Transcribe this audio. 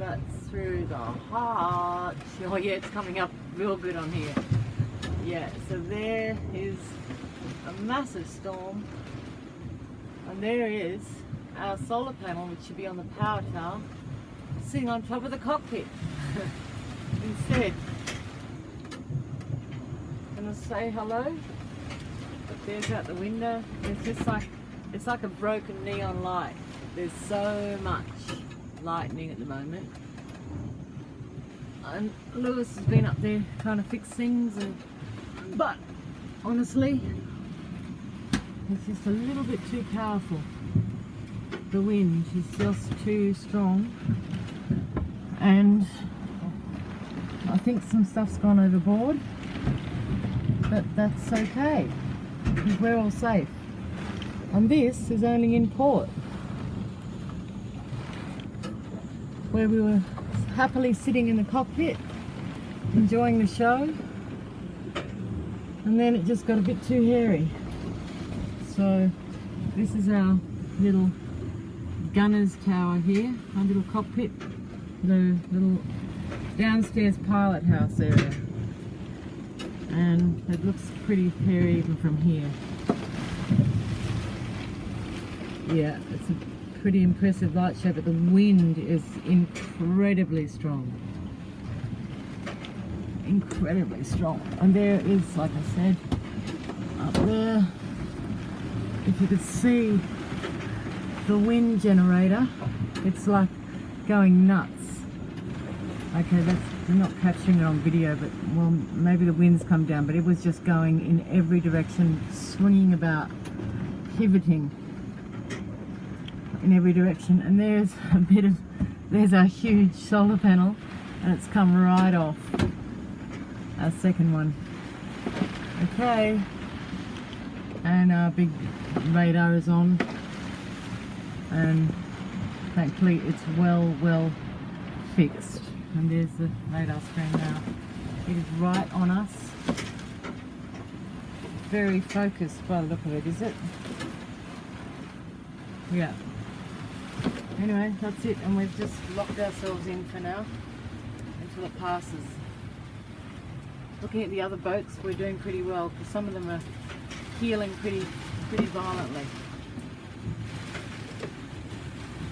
that's through the heart. Oh yeah, it's coming up real good on here. Yeah, so there is a massive storm, and there is our solar panel, which should be on the power tower, sitting on top of the cockpit instead. Gonna say hello, but there's out the window. It's just like, it's like a broken neon light. There's so much lightning at the moment, and Lewis has been up there trying to fix things, but honestly it's just a little bit too powerful. The wind is just too strong, and I think some stuff's gone overboard, but that's okay because we're all safe. And this is only in port, where we were happily sitting in the cockpit enjoying the show, and then it just got a bit too hairy. So this is our little gunner's tower here, our little cockpit, the little downstairs pilot house area, and it looks pretty hairy even from here. Yeah, it's a pretty impressive light show, but the wind is incredibly strong. Incredibly strong. And there is, like I said, up there, if you could see the wind generator, it's like going nuts. Okay, they're not capturing it on video, but well, maybe the wind's come down, but it was just going in every direction, swinging about, pivoting in every direction. And there's a bit of, there's our huge solar panel, and it's come right off, our second one. Okay, and our big radar is on, and thankfully it's well fixed. And there's the radar screen now. It is right on us. Very focused by the look of it, is it? Yeah. Anyway, that's it, and we've just locked ourselves in for now until it passes. Looking at the other boats, we're doing pretty well because some of them are healing pretty violently.